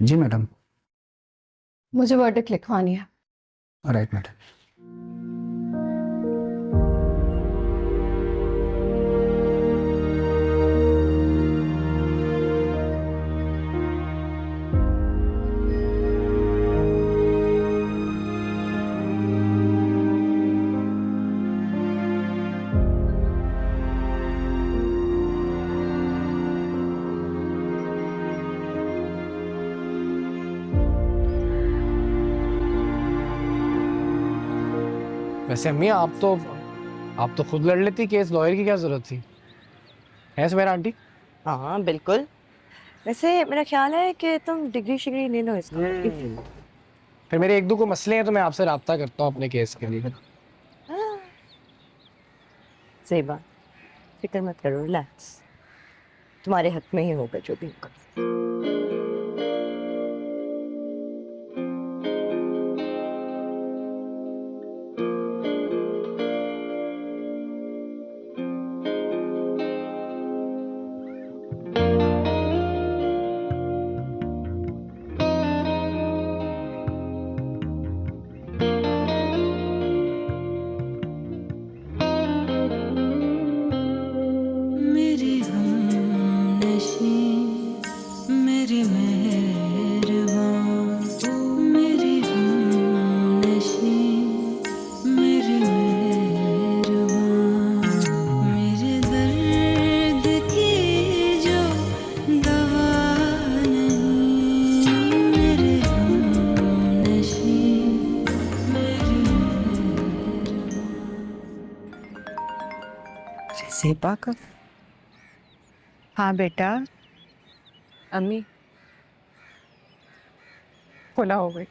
जी madam. मुझे verdict लिखवानी है। Right madam. वैसे अम्मी आप तो खुद लड़ लेती केस, लॉयर की क्या जरूरत थी? है मेरा आंटी? हाँ बिल्कुल। वैसे मेरा ख्याल है कि तुम डिग्री शिग्री ले लो इसका। फिर मेरे एक दो को मसले हैं तो मैं आपसे राब्ता करता हूँ अपने केस के लिए। हाँ, सही बात। फिक्र मत करो, रिलैक्स। तुम्हारे हक में ही होगा जो भी होगा। मेरी हमनशी, मेरी मेहरबान, मेरी हमनशी, मेरी मेहरबान, मेरे दर्द की जो दवा नहीं, मेरे हमनशी, मेरी सेबा का। हाँ बेटा, अम्मी खुला हो गई।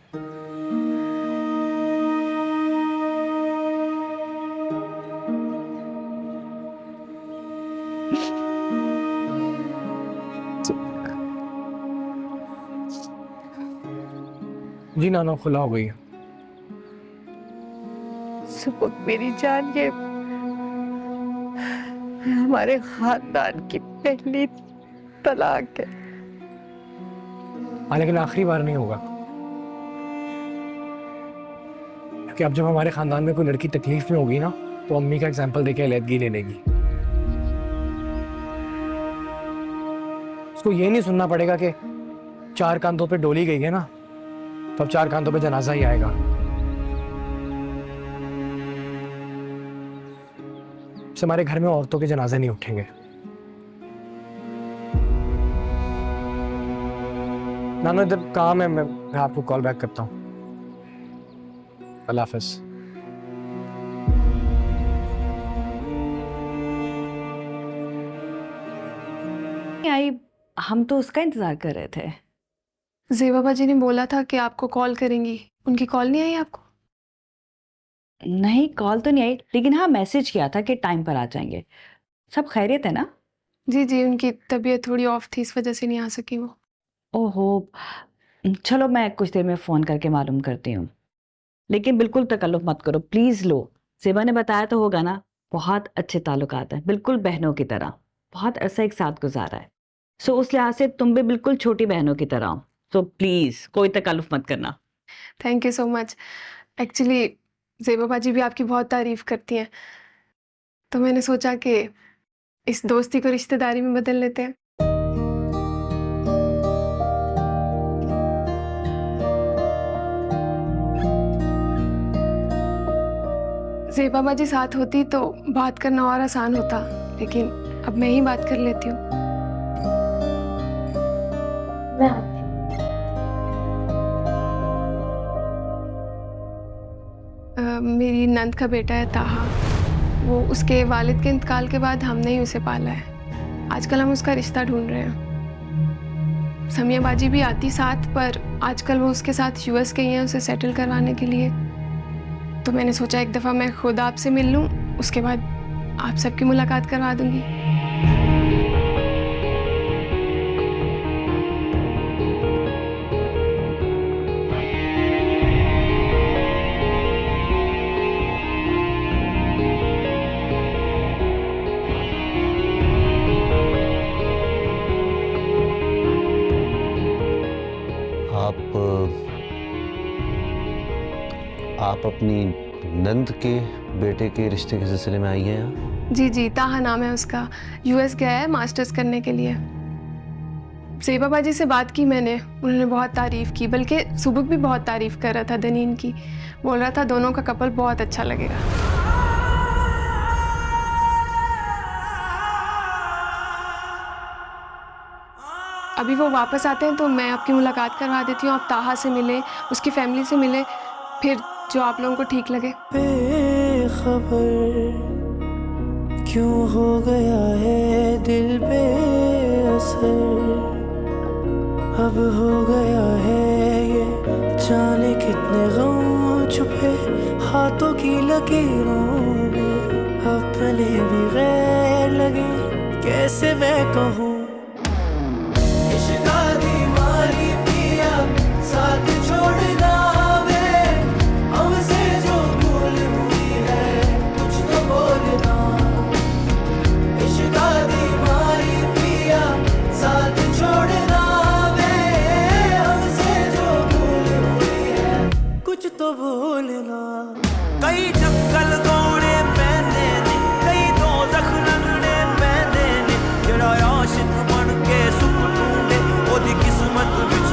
जी नाना, खुला हो गई है। सुबह मेरी जान, ये हमारे खानदान की पहली तलाक है। हाँ, लेकिन आखिरी बार नहीं होगा, क्योंकि अब जब हमारे खानदान में कोई लड़की तकलीफ में होगी ना, तो अम्मी का एग्जाम्पल देके अलहदगी ले लेगी। उसको ये नहीं सुनना पड़ेगा कि 4 कांधों पे डोली गई है ना, तो अब 4 कांधों पे जनाजा ही आएगा। से हमारे घर में औरतों के जनाजे नहीं उठेंगे। नानो इधर काम है, मैं आपको कॉल बैक करता हूँ। अल्लाह हाफिज। आई, हम तो उसका इंतजार कर रहे थे। जेबाबा जी ने बोला था कि आपको कॉल करेंगी, उनकी कॉल नहीं आई आपको? नहीं, कॉल तो नहीं आई, लेकिन हाँ मैसेज किया था कि टाइम पर आ जाएंगे। सब खैरियत है ना? जी जी, उनकी तबीयत थोड़ी ऑफ थी, इस वजह से नहीं आ सकी वो। ओहो, चलो मैं कुछ देर में फ़ोन करके मालूम करती हूँ। लेकिन बिल्कुल तकल्लुफ़ मत करो, प्लीज़ लो। ज़ेबा ने बताया तो होगा ना, बहुत अच्छे ताल्लुकात हैं, बिल्कुल बहनों की तरह। बहुत अरसा एक साथ गुजारा है। सो उस लिहाज से तुम भी बिल्कुल छोटी बहनों की तरह हो। सो प्लीज़ कोई तकल्लुफ़ मत करना। Thank you so much. Actually जेबाबा जी भी आपकी बहुत तारीफ करती हैं, तो मैंने सोचा कि इस दोस्ती को रिश्तेदारी में बदल लेते हैं। जेबाबा जी साथ होती तो बात करना और आसान होता, लेकिन अब मैं ही बात कर लेती हूँ। मेरी नंद का बेटा है ताहा, वो उसके वालिद के इंतकाल के बाद हमने ही उसे पाला है। आजकल हम उसका रिश्ता ढूंढ रहे हैं। समिया बाजी भी आती साथ, पर आजकल वो उसके साथ यूएस गई हैं उसे सेटल करवाने के लिए। तो मैंने सोचा एक दफ़ा मैं खुद आपसे मिल लूँ, उसके बाद आप सबकी मुलाकात करवा दूंगी। आप अपनी नंद के बेटे के रिश्ते के सिलसिले में आई हैं यहाँ? जी जी, ताहा नाम है उसका। यूएस गया है मास्टर्स करने के लिए। ज़ेबा बाजी से बात की मैंने, उन्होंने बहुत तारीफ़ की, बल्कि सुबुक भी बहुत तारीफ़ कर रहा था दनीन की। बोल रहा था दोनों का कपल बहुत अच्छा लगेगा। अभी वो वापस आते हैं तो मैं आपकी मुलाकात करवा देती हूँ। आप ताहा से मिले, उसकी फैमिली से मिले, फिर जो आप लोगों को ठीक लगे। बेखबर क्यों हो गया है दिल बेअसर, अब हो गया है ये जाने कितने गम छुपे हाथों की लकीरों में, अपने भी गैर लगे कैसे मैं कहूँ। साथ छोड़ना वे हमसे जो भूल हुई है, कुछ तो बोलना। इश्क़ दी मारी पिया साथ छोड़ना वे हमसे जो भूल हुई है, कुछ तो बोलना। कई जंगल दौड़े पैंदे ने, कई दोज़ख लंघने पैंदे ने, जेड़ा आशिक बन के सुख ढूंढे ओदी किस्मत विच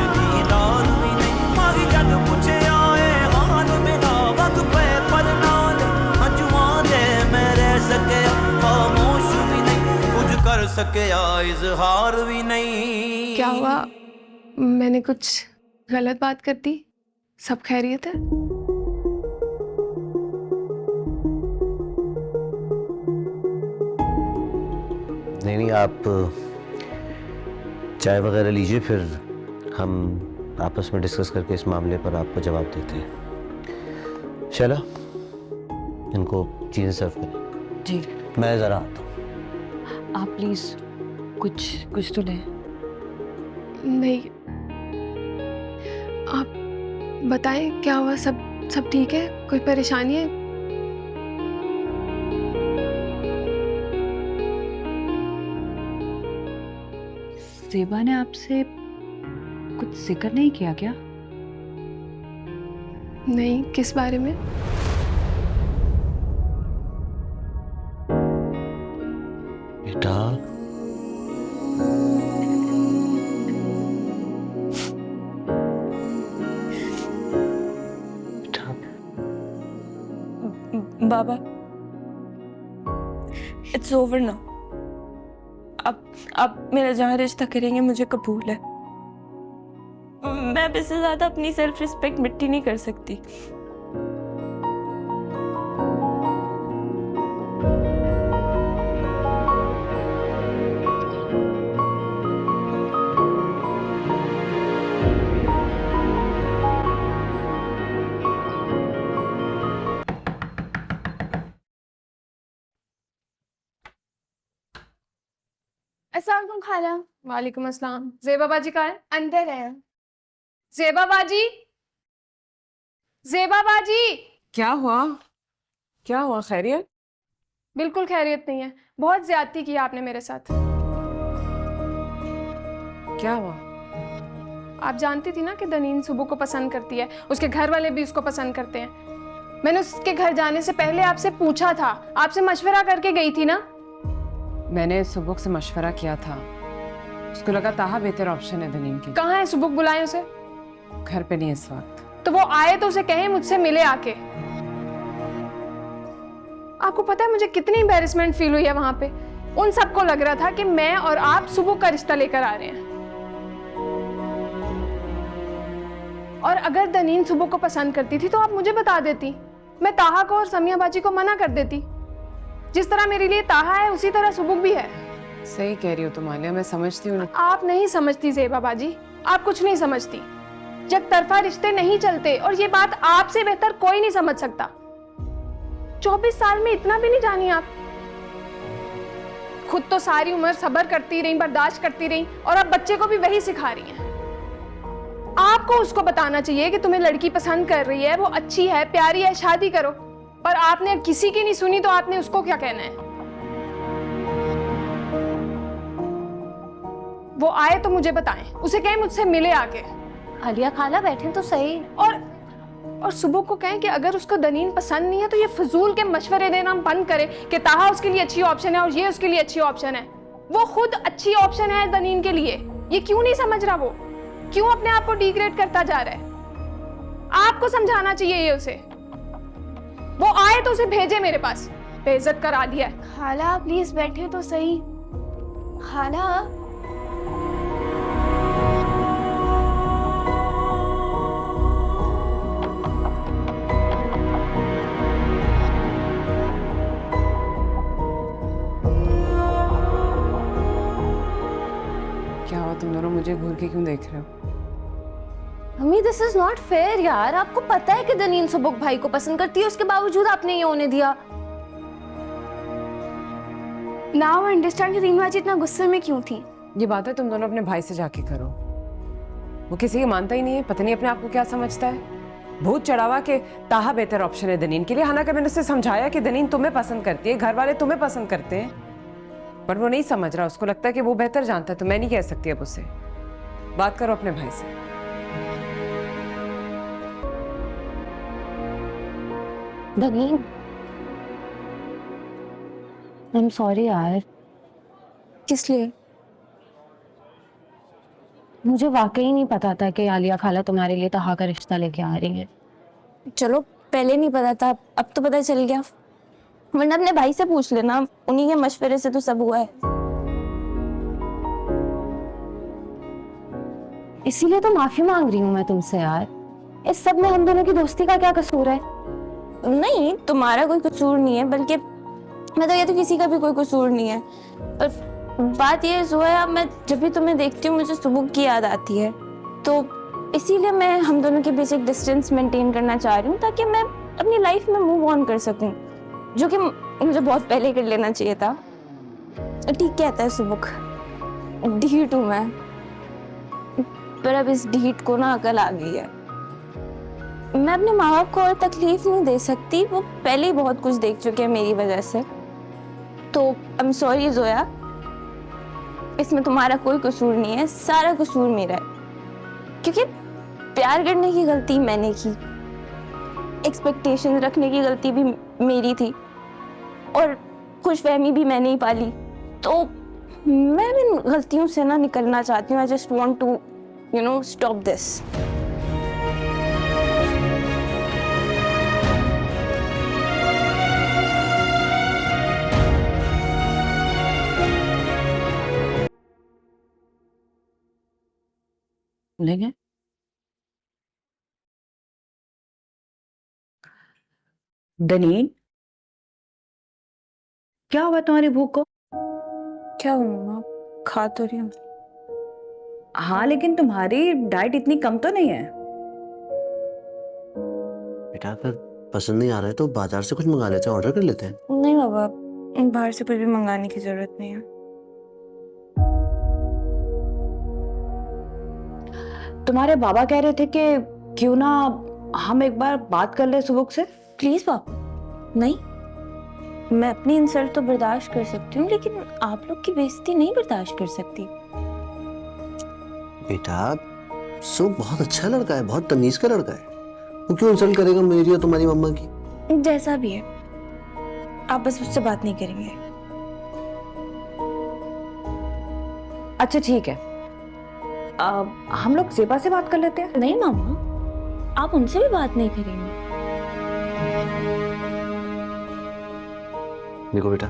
कर सके इजहार भी नहीं। क्या हुआ, मैंने कुछ गलत बात कर दी? सब खैरियत है? नहीं, आप चाय वगैरह लीजिए, फिर हम आपस में डिस्कस करके इस मामले पर आपको जवाब देते हैं। शैला, इनको चीज़ें सर्व करें। जी मैं ज़रा आता हूँ। आप प्लीज कुछ तो लें। नहीं, आप बताएं क्या हुआ? सब ठीक है? कोई परेशानी है? ज़ेबा ने आपसे कुछ जिक्र नहीं किया क्या? नहीं, किस बारे में? बेटा, बाबा, इट्स ओवर ना। आप मेरा जहाँ रिश्ता करेंगे मुझे कबूल है। मैं अब इससे ज्यादा अपनी सेल्फ रिस्पेक्ट मिट्टी नहीं कर सकती। अस्सलाम वालेकुम खाला। वालेकुम अस्सलाम। ज़ेबा बाजी कहाँ है? अंदर है। ज़ेबा बाजी, ज़ेबा बाजी। क्या हुआ? क्या हुआ? खैरियत? बिल्कुल खैरियत नहीं है। बहुत ज्यादती की आपने मेरे साथ। क्या हुआ? आप जानती थी ना कि दनीन सुबह को पसंद करती है, उसके घर वाले भी उसको पसंद करते हैं। मैंने उसके घर जाने से पहले आपसे पूछा था, आपसे मशवरा करके गई थी ना। मैंने सुबुक से मशवरा किया था, उसको लगा ताहा बेहतर ऑप्शन है दनीन की। कहाँ है सुबह? बुलाएं उसे। घर पे नहीं इस वक्त। तो वो आए तो उसे कहें मुझसे मिले आके। आपको पता है मुझे कितनी एम्बैरेसमेंट फील हुई है वहां पे। उन सबको लग रहा था कि मैं और आप सुबह का रिश्ता लेकर आ रहे हैं। और अगर दनीन सुबह को पसंद करती थी तो आप मुझे बता देती, मैं ताहा को और समिया बाजी को मना कर देती। जिस तरह मेरे लिए ताहा है उसी तरह सुबुक भी है। सही कह रही हो तुम आलिया, मैं समझती हूँ। आप नहीं समझती ज़ेबा बाजी, आप कुछ नहीं समझती। जब तरफा रिश्ते नहीं चलते, और ये बात आपसे बेहतर कोई नहीं समझ सकता। 24 साल में इतना भी नहीं जानी आप। खुद तो सारी उम्र सब्र करती रही, बर्दाश्त करती रही, और अब बच्चे को भी वही सिखा रही हैं। आपको उसको बताना चाहिए कि तुम्हें लड़की पसंद कर रही है, वो अच्छी है, प्यारी है, शादी करो। पर आपने किसी की नहीं सुनी तो आपने उसको क्या कहना है? वो आए तो मुझे बताएं, उसे कहें मुझसे मिले आके। आलिया खाला बैठे तो सही। और और सुबह को कहें कि अगर उसको दनीन पसंद नहीं है तो ये फजूल के मशवरे देना हम बंद करें कि ताहा उसके लिए अच्छी ऑप्शन है और ये उसके लिए अच्छी ऑप्शन है। वो खुद अच्छी ऑप्शन है दनीन के लिए, ये क्यों नहीं समझ रहा? वो क्यों अपने आप को डिग्रेड करता जा रहा है? आपको समझाना चाहिए ये उसे। वो आए तो उसे भेजे मेरे पास, बेइज्जत करा दिया है। खाला प्लीज बैठे तो सही। खाला क्या हुआ, तुम दोनों मुझे घूर के क्यों देख रहे हो? Mummy this is not fair यार। आपको पता है कि दनीन सुबुक भाई को पसंद करती है, उसके बावजूद आपने ये होने दिया। नाउ आई अंडरस्टैंड कि रीमा जी इतना गुस्से में क्यों थी। ये बात है तुम दोनों अपने भाई से जाके करो। वो किसी की मानता ही नहीं है, पता नहीं अपने आप को क्या समझता है। भूत चढ़ावा के ताहा बेहतर ऑप्शन है दनीन के लिए। हालांकि मैंने उसे समझाया कि दनीन तुम्हें पसंद करती है, घर वाले तुम्हें पसंद करते हैं, पर वो नहीं समझ रहा। उसको लगता है कि वो बेहतर जानता है, तो मैं नहीं कह सकती अब उसे। बात करो अपने भाई से। दनीन आई एम सॉरी यार। किस लिए? मुझे वाकई नहीं पता था कि आलिया खाला तुम्हारे लिए ताहा का रिश्ता लेके आ रही है। चलो पहले नहीं पता था, अब तो पता चल गया। वरना अपने भाई से पूछ लेना, उन्हीं के मशवरे से तो सब हुआ है। इसीलिए तो माफी मांग रही हूँ मैं तुमसे यार। इस सब में हम दोनों की दोस्ती का क्या कसूर है? नहीं, तुम्हारा कोई कसूर नहीं है, बल्कि मैं तो कहती हूँ किसी का भी कोई कसूर नहीं है। पर बात ये है, मैं जब भी तुम्हें देखती हूँ मुझे सुबह की याद आती है, तो इसीलिए मैं हम दोनों के बीच एक डिस्टेंस मेंटेन करना चाह रही हूँ, ताकि मैं अपनी लाइफ में मूव ऑन कर सकूँ, जो कि मुझे बहुत पहले कर लेना चाहिए था। ठीक कहता है सुबह, ढीठ हूँ मैं, पर अब इस ढीठ को ना अकल आ गई है। मैं अपने माँ बाप को और तकलीफ नहीं दे सकती, वो पहले ही बहुत कुछ देख चुके हैं मेरी वजह से। तो आई एम सॉरी जोया, इसमें तुम्हारा कोई कसूर नहीं है, सारा कसूर मेरा है। क्योंकि प्यार करने की गलती मैंने की, एक्सपेक्टेशन रखने की गलती भी मेरी थी, और खुशफहमी भी मैंने ही पाली। तो मैं इन गलतियों से ना निकलना चाहती हूँ। I just want to stop this. लेंगे दनीन, क्या हुआ तुम्हारी भूख को? क्या हुआ मम्मा, खा तो रही हूँ। हाँ, लेकिन तुम्हारी डाइट इतनी कम तो नहीं है। बेटा अगर पसंद नहीं आ रहा है तो बाजार से कुछ मंगा लेते हैं, ऑर्डर कर लेते हैं। नहीं बाबा, बाहर से कुछ भी मंगाने की जरूरत नहीं है। तुम्हारे बाबा कह रहे थे कि क्यों ना हम एक बार बात कर ले सुबह से। प्लीज पापा, नहीं, मैं अपनी इंसल्ट तो बर्दाश्त कर सकती हूँ, लेकिन आप लोग की बेइज्जती नहीं बर्दाश्त कर सकती। बेटा सुब बहुत अच्छा लड़का है, बहुत तमीज का लड़का है, वो क्यों इंसल्ट करेगा मेरी और तुम्हारी मम्मा की? जैसा भी है, आप बस उससे बात नहीं करेंगे। अच्छा ठीक है, हम लोग ज़ेबा से बात कर लेते हैं। नहीं मामा, आप उनसे भी बात नहीं करेंगे। देखो बेटा,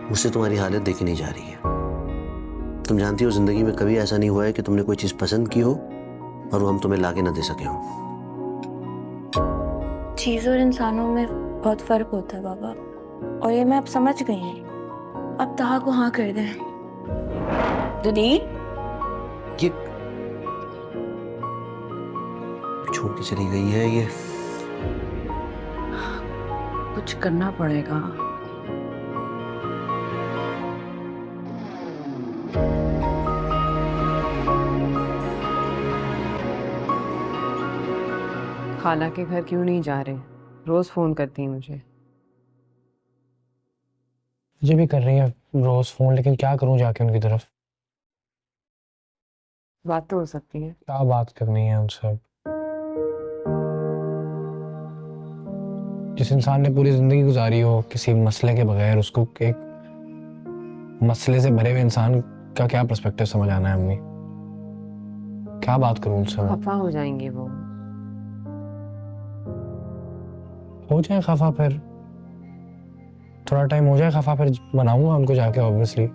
मुझसे तुम्हारी हालत देखी नहीं जा रही है। तुम जानती हो जिंदगी में कभी ऐसा नहीं हुआ है कि तुमने कोई चीज पसंद की हो और वो हम तुम्हें लाके ना दे सके हो। चीज और इंसानों में बहुत फर्क होता है बाबा, और ये मैं अब समझ गई हूँ। अब ताहा को हाँ कर दें। दनीन, ये छोड़ के चली गई है ये। कुछ करना पड़ेगा। खाला के घर क्यों नहीं जा रहे? रोज फोन करती है मुझे। मुझे भी कर रही है रोज फोन, लेकिन क्या करूं जाके उनकी तरफ? बात तो हो सकती है। क्या बात करनी है उनसे? जिस इंसान ने पूरी जिंदगी गुजारी हो किसी मसले के बगैर, उसको एक मसले से भरे हुए इंसान का क्या पर्सपेक्टिव समझ आना है अम्मी? क्या बात करूं उनसे मैं? खफा हो जाएंगे वो। हो जाए खफा, फिर थोड़ा टाइम हो जाए खफा, फिर मनाऊंगा उनको जाके ऑब्वियसली।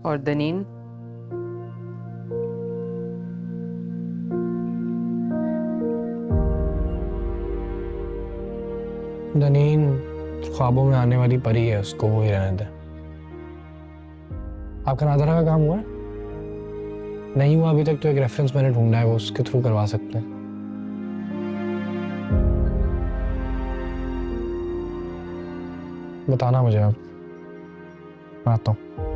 और दनीन? दनीन ख्वाबों में आने वाली परी है, उसको वो ही रहने दे। आपका नादरा का काम हुआ है? नहीं हुआ अभी तक तो एक रेफरेंस मैंने ढूंढा है, वो उसके थ्रू करवा सकते हैं। बताना मुझे आप, मैं आता हूँ।